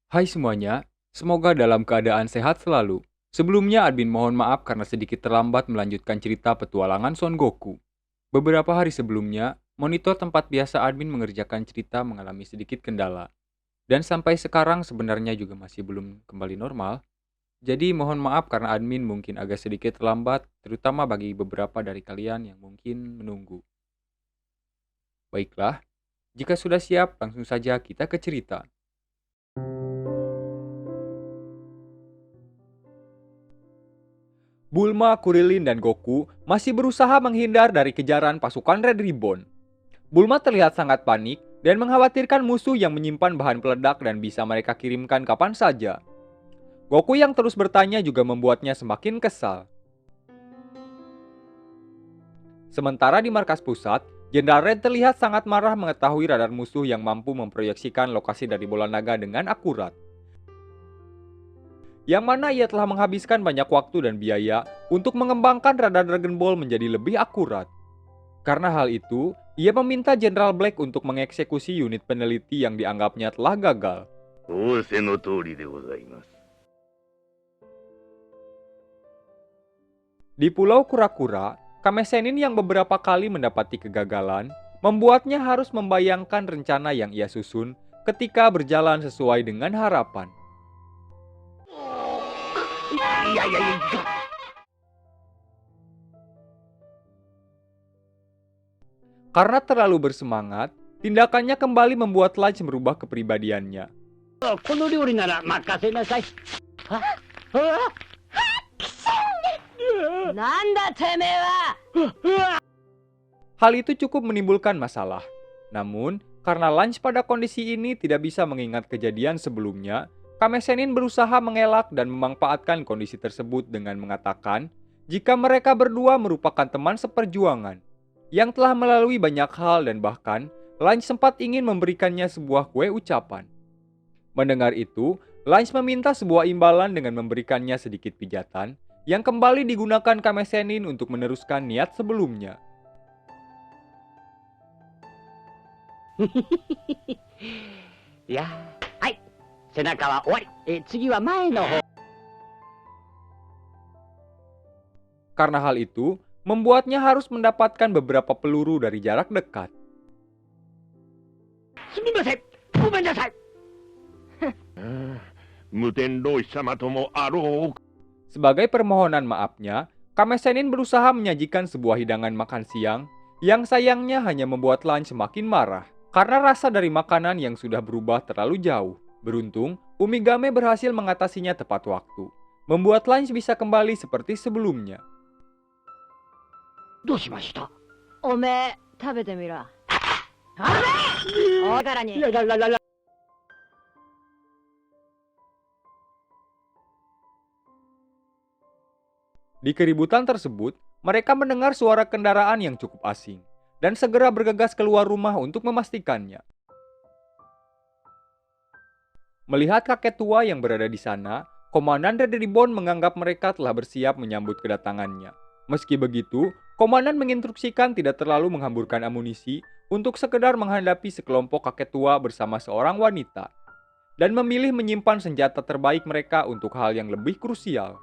Hai semuanya, semoga dalam keadaan sehat selalu. Sebelumnya admin mohon maaf karena sedikit terlambat melanjutkan cerita petualangan Son Goku. Beberapa hari sebelumnya, monitor tempat biasa admin mengerjakan cerita mengalami sedikit kendala. Dan sampai sekarang sebenarnya juga masih belum kembali normal. Jadi mohon maaf karena admin mungkin agak sedikit terlambat, terutama bagi beberapa dari kalian yang mungkin menunggu. Baiklah, jika sudah siap langsung saja kita ke cerita. Bulma, Kurilin, dan Goku masih berusaha menghindar dari kejaran pasukan Red Ribbon. Bulma terlihat sangat panik dan mengkhawatirkan musuh yang menyimpan bahan peledak dan bisa mereka kirimkan kapan saja. Goku yang terus bertanya juga membuatnya semakin kesal. Sementara di markas pusat, Jenderal Red terlihat sangat marah mengetahui radar musuh yang mampu memproyeksikan lokasi dari bola naga dengan akurat. Yang mana ia telah menghabiskan banyak waktu dan biaya untuk mengembangkan radar Dragon Ball menjadi lebih akurat. Karena hal itu, ia meminta Jenderal Black untuk mengeksekusi unit peneliti yang dianggapnya telah gagal. 仰せの通りでございます。Di Pulau Kura-Kura, Kame Sennin yang beberapa kali mendapati kegagalan, membuatnya harus membayangkan rencana yang ia susun ketika berjalan sesuai dengan harapan. Karena terlalu bersemangat, tindakannya kembali membuat Lunch merubah kepribadiannya. この料理なら任せなさい。なんだてめえは。 Hal itu cukup menimbulkan masalah. Namun, karena Lunch pada kondisi ini tidak bisa mengingat kejadian sebelumnya, Kame Sennin berusaha mengelak dan memanfaatkan kondisi tersebut dengan mengatakan jika mereka berdua merupakan teman seperjuangan yang telah melalui banyak hal dan bahkan Lunch sempat ingin memberikannya sebuah kue ucapan. Mendengar itu, Lunch meminta sebuah imbalan dengan memberikannya sedikit pijatan yang kembali digunakan Kame Sennin untuk meneruskan niat sebelumnya. いや、はい。背中は終わり。次は前の方。 Karena hal itu, membuatnya harus mendapatkan beberapa peluru dari jarak dekat. すみません。ごめんなさい。無天老師様ともあろう。 Sebagai permohonan maafnya, Kame Sennin berusaha menyajikan sebuah hidangan makan siang yang sayangnya hanya membuat Lunch semakin marah karena rasa dari makanan yang sudah berubah terlalu jauh. Beruntung, Umigame berhasil mengatasinya tepat waktu, membuat Lunch bisa kembali seperti sebelumnya. どうしました。おめえ食べてみろ。あれ。だからに。 Di keributan tersebut, mereka mendengar suara kendaraan yang cukup asing dan segera bergegas keluar rumah untuk memastikannya. Melihat kakek tua yang berada di sana, Komandan Red Ribbon menganggap mereka telah bersiap menyambut kedatangannya. Meski begitu, Komandan menginstruksikan tidak terlalu menghamburkan amunisi untuk sekedar menghadapi sekelompok kakek tua bersama seorang wanita, dan memilih menyimpan senjata terbaik mereka untuk hal yang lebih krusial.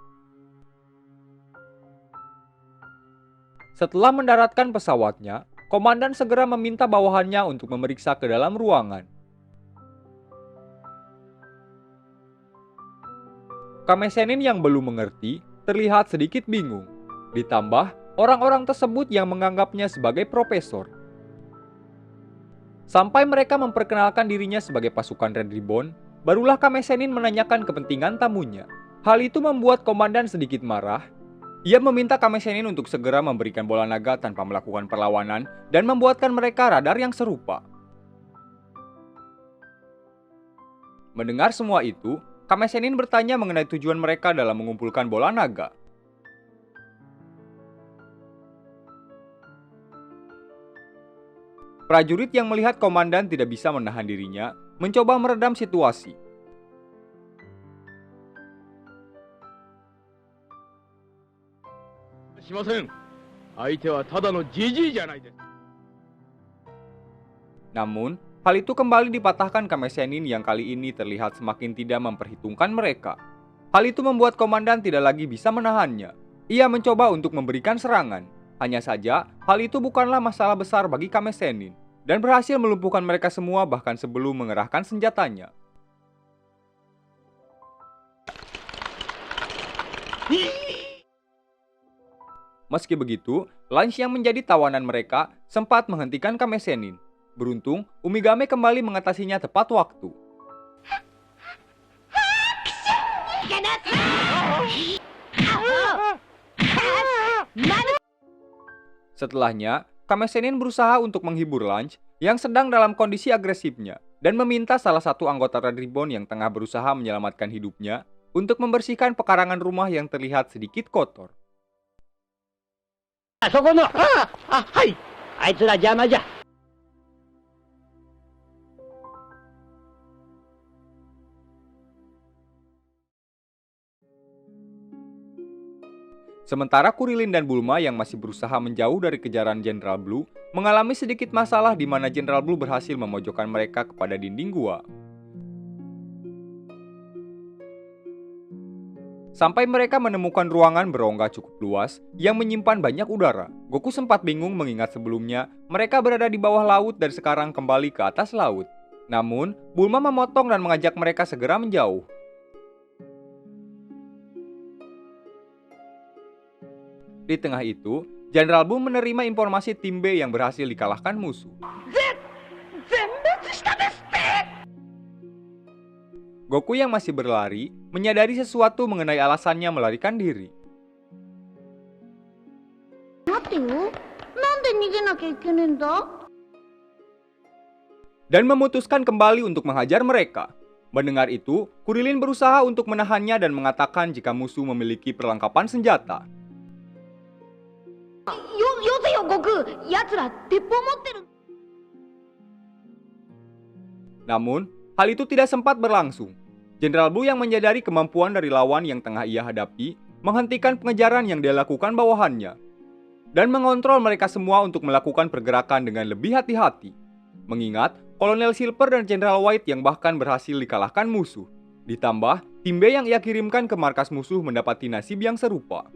Setelah mendaratkan pesawatnya, Komandan segera meminta bawahannya untuk memeriksa ke dalam ruangan. Kame Sennin yang belum mengerti terlihat sedikit bingung. Ditambah, orang-orang tersebut yang menganggapnya sebagai profesor. Sampai mereka memperkenalkan dirinya sebagai pasukan Red Ribbon, barulah Kame Sennin menanyakan kepentingan tamunya. Hal itu membuat Komandan sedikit marah. Ia meminta Kame Sennin untuk segera memberikan bola naga tanpa melakukan perlawanan dan membuatkan mereka radar yang serupa. Mendengar semua itu, Kame Sennin bertanya mengenai tujuan mereka dalam mengumpulkan bola naga. Prajurit yang melihat komandan tidak bisa menahan dirinya, mencoba meredam situasi. しません。相手はただのジジイじゃないです。 Namun, Hal itu kembali dipatahkan Kame Sennin yang kali ini terlihat semakin tidak memperhitungkan mereka. Hal itu membuat komandan tidak lagi bisa menahannya. Ia mencoba untuk memberikan serangan. Hanya saja, hal itu bukanlah masalah besar bagi Kame Sennin dan berhasil melumpuhkan mereka semua bahkan sebelum mengerahkan senjatanya. Meski begitu, Lunch yang menjadi tawanan mereka sempat menghentikan Kame Sennin. Beruntung, Umigame kembali mengatasinya tepat waktu. Setelahnya, Kame Sennin berusaha untuk menghibur Lunch yang sedang dalam kondisi agresifnya dan meminta salah satu anggota Red Ribbon yang tengah berusaha menyelamatkan hidupnya untuk membersihkan pekarangan rumah yang terlihat sedikit kotor. そこのはい、あいつら邪魔じゃ。 Sementara Kurilin dan Bulma yang masih berusaha menjauh dari kejaran Jenderal Blue mengalami sedikit masalah di mana Jenderal Blue berhasil memojokkan mereka kepada dinding gua. Sampai mereka menemukan ruangan berongga cukup luas yang menyimpan banyak udara. Goku sempat bingung mengingat sebelumnya mereka berada di bawah laut dan sekarang kembali ke atas laut. Namun, Bulma memotong dan mengajak mereka segera menjauh. Di tengah itu, Jenderal Blue menerima informasi tim B yang berhasil dikalahkan musuh. Goku yang masih berlari menyadari sesuatu mengenai alasannya melarikan diri. Dan memutuskan kembali untuk menghajar mereka. Mendengar itu, Kurilin berusaha untuk menahannya dan mengatakan jika musuh memiliki perlengkapan senjata. Namun, hal itu tidak sempat berlangsung. Jenderal Blue yang menyadari kemampuan dari lawan yang tengah ia hadapi, menghentikan pengejaran yang dilakukan bawahannya, dan mengontrol mereka semua untuk melakukan pergerakan dengan lebih hati-hati. Mengingat, Kolonel Silver dan Jenderal White yang bahkan berhasil dikalahkan musuh. Ditambah, tim B yang ia kirimkan ke markas musuh mendapati nasib yang serupa.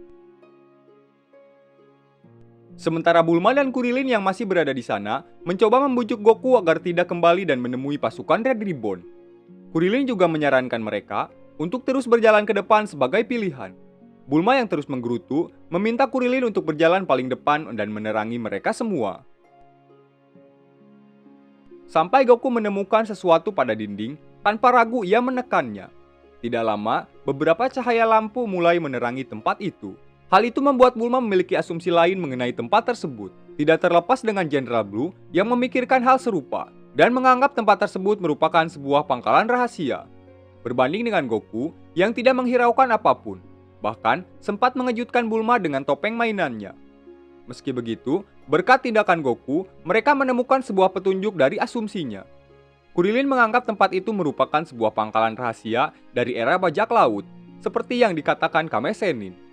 Sementara Bulma dan Kurilin yang masih berada di sana mencoba membujuk Goku agar tidak kembali dan menemui pasukan Red Ribbon. Kurilin juga menyarankan mereka untuk terus berjalan ke depan sebagai pilihan. Bulma yang terus menggerutu meminta Kurilin untuk berjalan paling depan dan menerangi mereka semua. Sampai Goku menemukan sesuatu pada dinding, tanpa ragu ia menekannya. Tidak lama, beberapa cahaya lampu mulai menerangi tempat itu. Hal itu membuat Bulma memiliki asumsi lain mengenai tempat tersebut. Tidak terlepas dengan Jenderal Blue yang memikirkan hal serupa dan menganggap tempat tersebut merupakan sebuah pangkalan rahasia. Berbanding dengan Goku yang tidak menghiraukan apapun, bahkan sempat mengejutkan Bulma dengan topeng mainannya. Meski begitu, berkat tindakan Goku, mereka menemukan sebuah petunjuk dari asumsinya. Kurilin menganggap tempat itu merupakan sebuah pangkalan rahasia dari era bajak laut, seperti yang dikatakan Kame Sennin.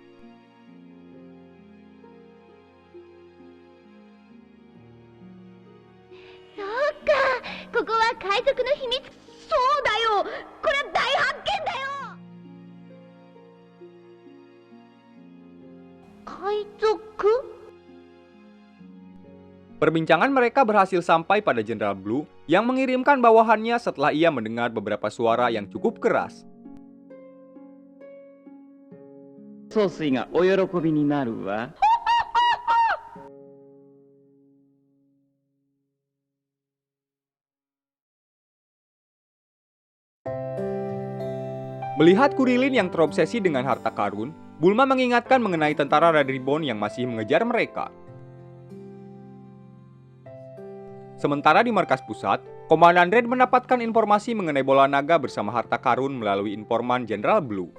Perbincangan mereka berhasil sampai pada Jenderal Blue yang mengirimkan bawahannya setelah ia mendengar beberapa suara yang cukup keras. 総帥がお喜びになるわ。 Melihat Kurilin yang terobsesi dengan harta karun, Bulma mengingatkan mengenai tentara Red Ribbon yang masih mengejar mereka. Sementara di markas pusat, Komandan Red mendapatkan informasi mengenai bola naga bersama harta karun melalui informan Jenderal Blue.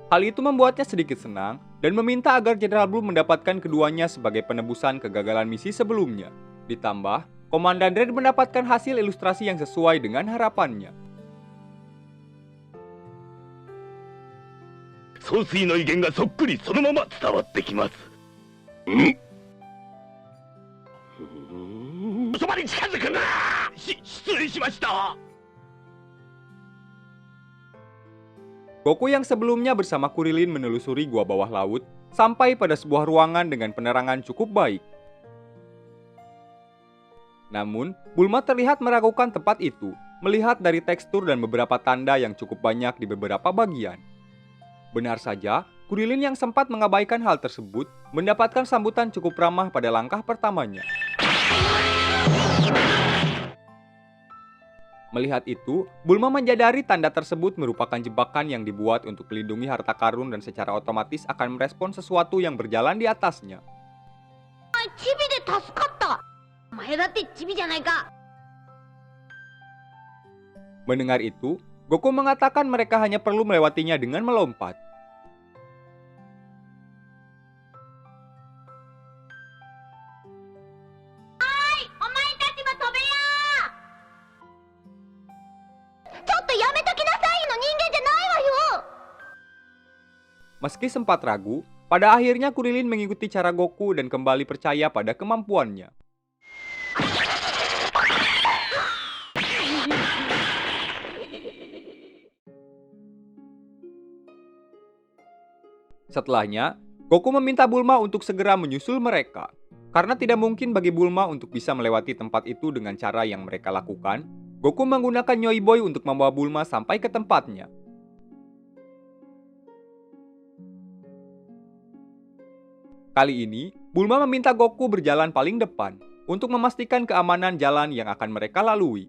Hal itu membuatnya sedikit senang dan meminta agar Jenderal Blue mendapatkan keduanya sebagai penebusan kegagalan misi sebelumnya. Ditambah, Komandan Red mendapatkan hasil ilustrasi yang sesuai dengan harapannya. 総帥の威厳がそっくりそのまま伝わってきます。まり近づくな。失礼しました。Goku yang sebelumnya bersama Kurilin menelusuri gua bawah laut sampai pada sebuah ruangan dengan penerangan cukup baik. Namun, Bulma terlihat meragukan tempat itu, melihat dari tekstur dan beberapa tanda yang cukup banyak di beberapa bagian. Benar saja, Kurilin yang sempat mengabaikan hal tersebut mendapatkan sambutan cukup ramah pada langkah pertamanya. Melihat itu, Bulma menyadari tanda tersebut merupakan jebakan yang dibuat untuk melindungi harta karun dan secara otomatis akan merespon sesuatu yang berjalan di atasnya. Mendengar itu, Goku mengatakan mereka hanya perlu melewatinya dengan melompat. Meski sempat ragu, pada akhirnya Kurilin mengikuti cara Goku dan kembali percaya pada kemampuannya. Setelahnya, Goku meminta Bulma untuk segera menyusul mereka. Karena tidak mungkin bagi Bulma untuk bisa melewati tempat itu dengan cara yang mereka lakukan, Goku menggunakan Nyoi Boy untuk membawa Bulma sampai ke tempatnya. Kali ini, Bulma meminta Goku berjalan paling depan untuk memastikan keamanan jalan yang akan mereka lalui.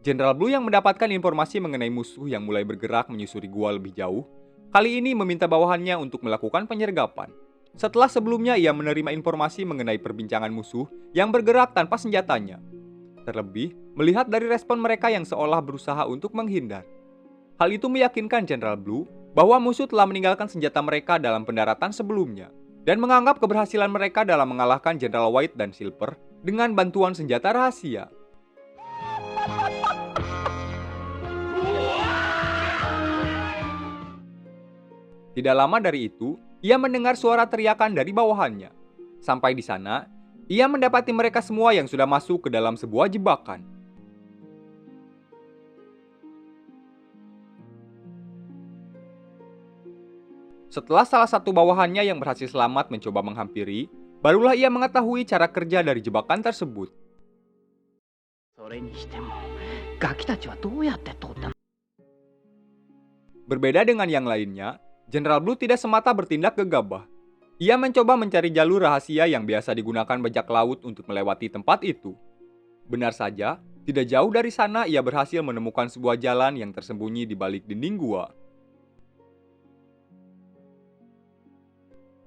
Jenderal Blue yang mendapatkan informasi mengenai musuh yang mulai bergerak menyusuri gua lebih jauh, kali ini meminta bawahannya untuk melakukan penyergapan. Setelah sebelumnya ia menerima informasi mengenai perbincangan musuh yang bergerak tanpa senjatanya. Terlebih, melihat dari respon mereka yang seolah berusaha untuk menghindar. Hal itu meyakinkan Jenderal Blue bahwa musuh telah meninggalkan senjata mereka dalam pendaratan sebelumnya dan menganggap keberhasilan mereka dalam mengalahkan Jenderal White dan Silver dengan bantuan senjata rahasia. Tidak lama dari itu, ia mendengar suara teriakan dari bawahannya. Sampai di sana, ia mendapati mereka semua yang sudah masuk ke dalam sebuah jebakan. Setelah salah satu bawahannya yang berhasil selamat mencoba menghampiri, barulah ia mengetahui cara kerja dari jebakan tersebut. Berbeda dengan yang lainnya, Jenderal Blue tidak semata bertindak gegabah. Ia mencoba mencari jalur rahasia yang biasa digunakan bajak laut untuk melewati tempat itu. Benar saja, tidak jauh dari sana ia berhasil menemukan sebuah jalan yang tersembunyi di balik dinding gua.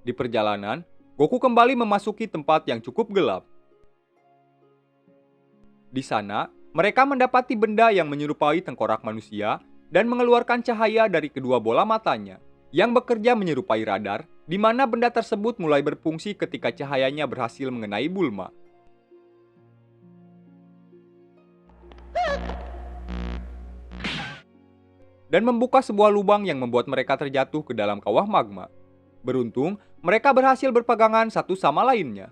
Di perjalanan, Goku kembali memasuki tempat yang cukup gelap. Di sana, mereka mendapati benda yang menyerupai tengkorak manusia dan mengeluarkan cahaya dari kedua bola matanya, yang bekerja menyerupai radar, di mana benda tersebut mulai berfungsi ketika cahayanya berhasil mengenai Bulma. Dan membuka sebuah lubang yang membuat mereka terjatuh ke dalam kawah magma. Beruntung, mereka berhasil berpegangan satu sama lainnya.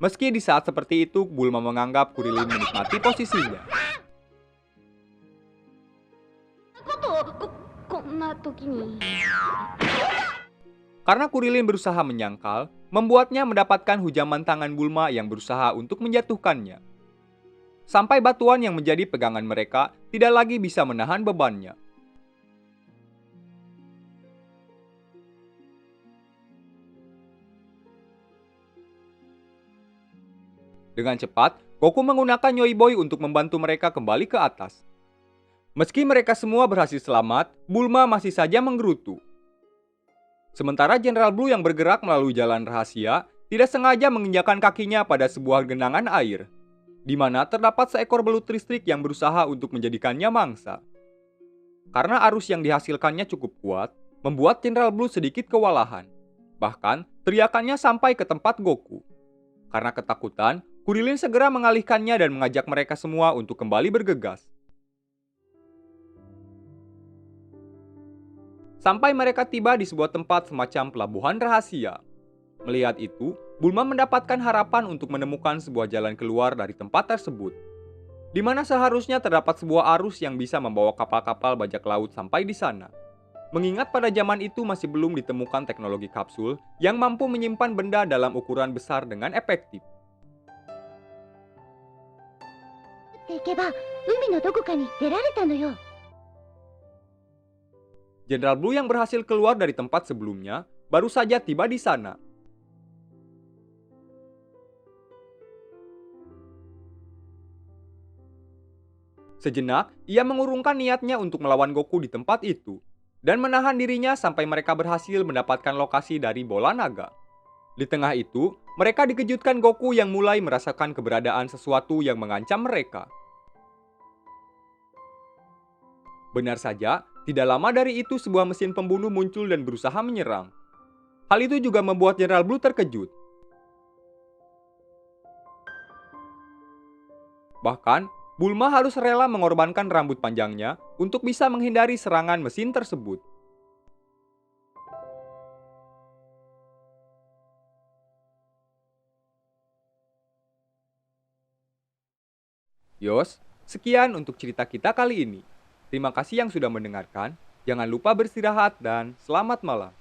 Meski di saat seperti itu, Bulma menganggap Kurilin menikmati posisinya. Karena Kurilin berusaha menyangkal, membuatnya mendapatkan hujaman tangan Bulma yang berusaha untuk menjatuhkannya. Sampai batuan yang menjadi pegangan mereka tidak lagi bisa menahan bebannya. Dengan cepat, Goku menggunakan Nyoi Boy untuk membantu mereka kembali ke atas. Meski mereka semua berhasil selamat, Bulma masih saja menggerutu. Sementara Jenderal Blue yang bergerak melalui jalan rahasia tidak sengaja menginjakan kakinya pada sebuah genangan air, di mana terdapat seekor belut listrik yang berusaha untuk menjadikannya mangsa. Karena arus yang dihasilkannya cukup kuat, membuat Jenderal Blue sedikit kewalahan. Bahkan, teriakannya sampai ke tempat Goku. Karena ketakutan, Kurilin segera mengalihkannya dan mengajak mereka semua untuk kembali bergegas. Sampai mereka tiba di sebuah tempat semacam pelabuhan rahasia. Melihat itu, Bulma mendapatkan harapan untuk menemukan sebuah jalan keluar dari tempat tersebut, di mana seharusnya terdapat sebuah arus yang bisa membawa kapal-kapal bajak laut sampai di sana. Mengingat pada zaman itu masih belum ditemukan teknologi kapsul yang mampu menyimpan benda dalam ukuran besar dengan efektif. っていけば海のどこかに出られたのよ。 Jenderal Blue yang berhasil keluar dari tempat sebelumnya baru saja tiba di sana. Sejenak, ia mengurungkan niatnya untuk melawan Goku di tempat itu, dan menahan dirinya sampai mereka berhasil mendapatkan lokasi dari bola naga. Di tengah itu, mereka dikejutkan Goku yang mulai merasakan keberadaan sesuatu yang mengancam mereka. Benar saja, tidak lama dari itu sebuah mesin pembunuh muncul dan berusaha menyerang. Hal itu juga membuat Jenderal Blue terkejut. Bahkan, Bulma harus rela mengorbankan rambut panjangnya untuk bisa menghindari serangan mesin tersebut. Yos, sekian untuk cerita kita kali ini. Terima kasih yang sudah mendengarkan. Jangan lupa beristirahat dan selamat malam.